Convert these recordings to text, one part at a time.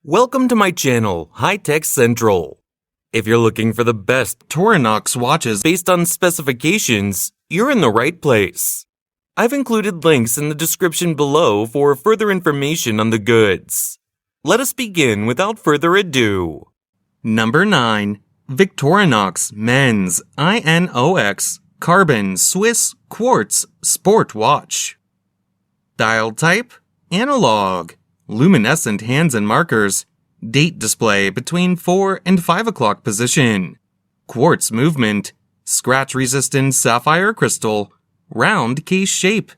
Welcome to my channel, High Tech Central. If you're looking for the best Victorinox watches based on specifications, you're in the right place. I've included links in the description below for further information on the goods. Let us begin without further ado. Number 9. Victorinox Men's I.N.O.X. Carbon Swiss Quartz Sport Watch. Dial type: analog. Luminescent hands and markers. Date display between 4 and 5 o'clock position. Quartz movement. Scratch-resistant sapphire crystal. Round case shape.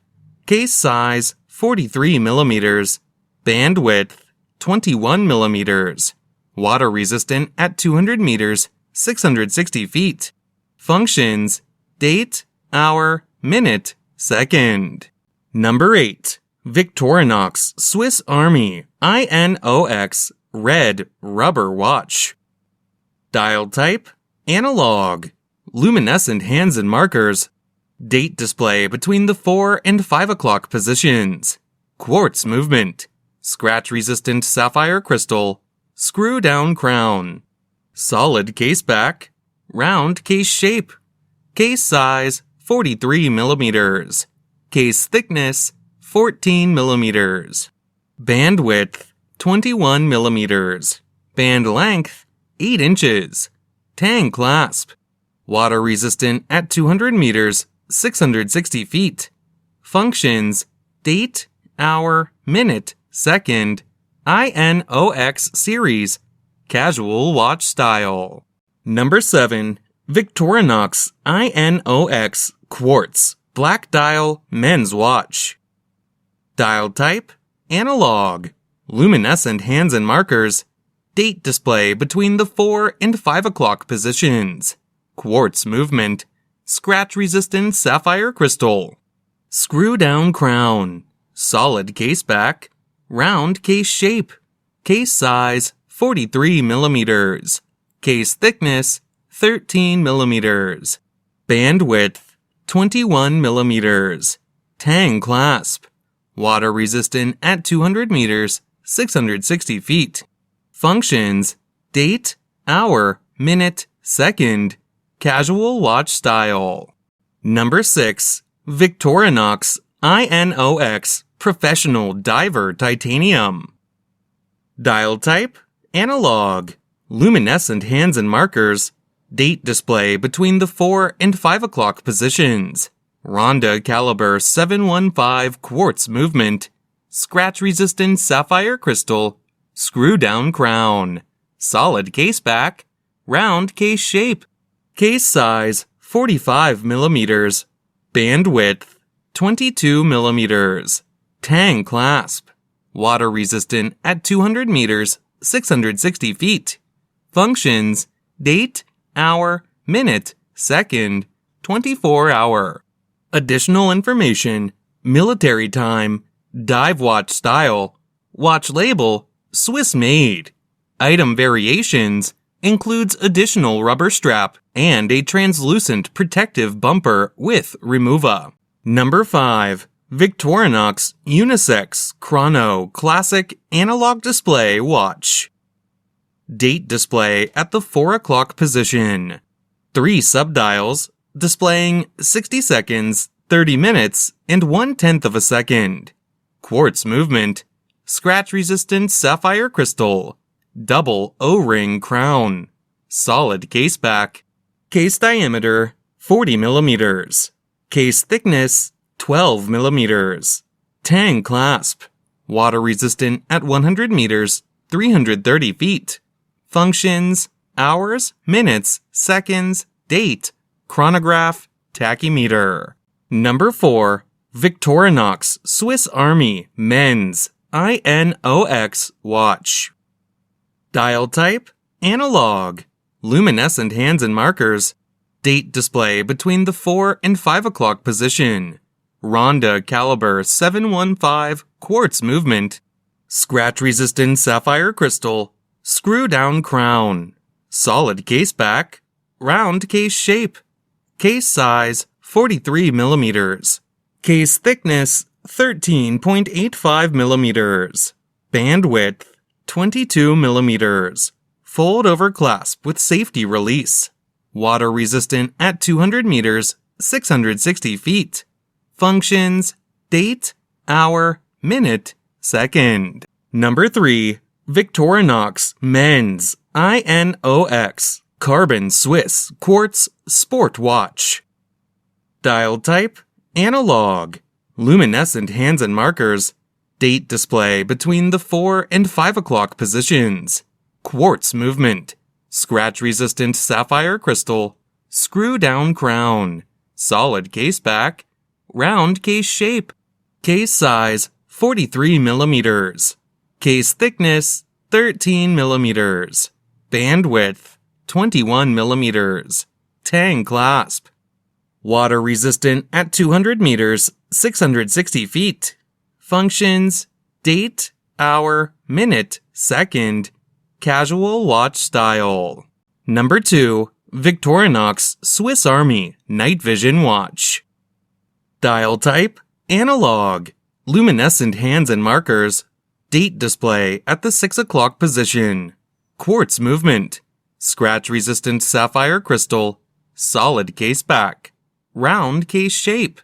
Case size 43 millimeters. Band width 21 millimeters. Water resistant at 200 meters, 660 feet. Functions: date, hour, minute, second. Number 8. Victorinox Swiss Army I.N.O.X. Red Rubber Watch. Dial type: analog. Luminescent hands and markers. Date display between the 4 and 5 o'clock positions. Quartz movement. Scratch-resistant sapphire crystal. Screw-down crown. Solid case back. Round case shape. Case size 43 millimeters. Case thickness 14 millimeters. Band width 21 millimeters. Band length 8 inches. Tang clasp. Water resistant at 200 meters, 660 feet. Functions: date, hour, minute, second. I.N.O.X. series. Casual watch style. Number 7. Victorinox I.N.O.X. Quartz Black Dial Men's Watch. Dial type: analog. Luminescent hands and markers. Date display between the 4 and 5 o'clock positions. Quartz movement. Scratch-resistant sapphire crystal. Screw-down crown. Solid case back. Round case shape. Case size 43 millimeters. Case thickness 13 millimeters. Band width 21 millimeters. Tang clasp. Water resistant at 200 meters, 660 feet. Functions: date, hour, minute, second. Casual watch style. Number 6. Victorinox I.N.O.X. Professional Diver Titanium. Dial type: analog. Luminescent hands and markers. Date display between the 4 and 5 o'clock positions. Ronda caliber 715 quartz movement. Scratch-resistant sapphire crystal. Screw-down crown. Solid case back. Round case shape. Case size 45 millimeters. Band width 22 millimeters. Tang clasp. Water resistant at 200 meters, 660 feet. Functions: date, hour, minute, second, 24 hour. Additional information: military time, dive watch style, watch label, Swiss made. Item variations includes additional rubber strap and a translucent protective bumper with remover. Number 5. Victorinox Unisex Chrono Classic Analog Display Watch. Date display at the 4 o'clock position. 3 subdials displaying 60 seconds, 30 minutes, and 1/10 of a second. Quartz movement. Scratch-resistant sapphire crystal. Double O-ring crown. Solid case back. Case diameter 40 millimeters. Case thickness 12 millimeters. Tang clasp. Water resistant at 100 meters, 330 feet. Functions: hours, minutes, seconds, date, chronograph, tachymeter. Number 4. Victorinox Swiss Army Men's I.N.O.X. Watch. Dial type: analog. Luminescent hands and markers. Date display between the 4 and 5 o'clock position. Ronda caliber 715 quartz movement. Scratch-resistant sapphire crystal. Screw-down crown. Solid case back. Round case shape. Case size 43 millimeters. Case thickness 13.85 millimeters. Band width 22 millimeters. Fold over clasp with safety release. Water resistant at 200 meters, 660 feet. Functions: date, hour, minute, second. Number 3. Victorinox Men's I.N.O.X. Carbon Swiss Quartz Sport Watch. Dial type: analog. Luminescent hands and markers. Date display between the 4 and 5 o'clock positions. Quartz movement. Scratch-resistant sapphire crystal. Screw-down crown. Solid case back. Round case shape. Case size: 43 millimeters. Case thickness: 13 millimeters. Bandwidth: 21 millimeters. Tang clasp. Water resistant at 200 meters, 660 feet. Functions: date, hour, minute, second. Casual watch style. Number 2. Victorinox Swiss Army Night Vision Watch. Dial type: analog. Luminescent hands and markers. Date display at the 6 o'clock position. Quartz movement. Scratch-resistant sapphire crystal. Solid case back. Round case shape.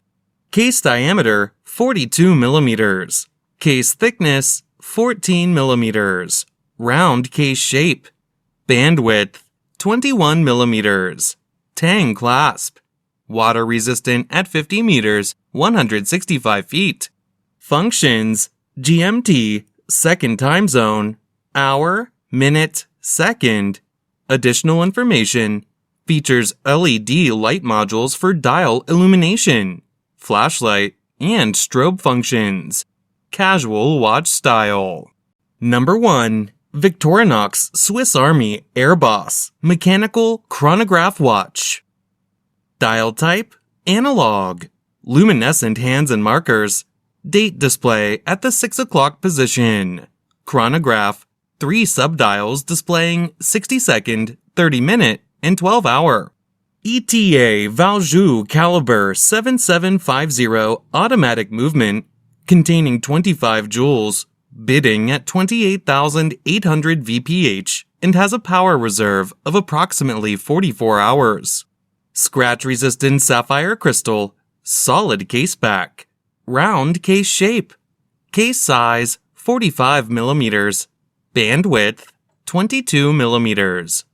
Case diameter: 42 millimeters. Case thickness: 14 millimeters. Round case shape. Bandwidth: 21 millimeters. Tang clasp. Water resistant at 50 meters, 165 feet. Functions: GMT, second time zone, hour, minute, second. Additional information: features LED light modules for dial illumination, flashlight, and strobe functions. Casual watch style. Number 1. Victorinox Swiss Army Airboss Mechanical Chronograph Watch. Dial type: analog. Luminescent hands and markers. Date display at the 6 o'clock position. Chronograph: 3 subdials displaying 60-second, 30-minute, and 12-hour. ETA Valjoux caliber 7750 automatic movement containing 25 joules, bidding at 28,800 VPH and has a power reserve of approximately 44 hours. Scratch-resistant sapphire crystal, solid case back, round case shape, case size 45 millimeters, bandwidth 22 millimeters.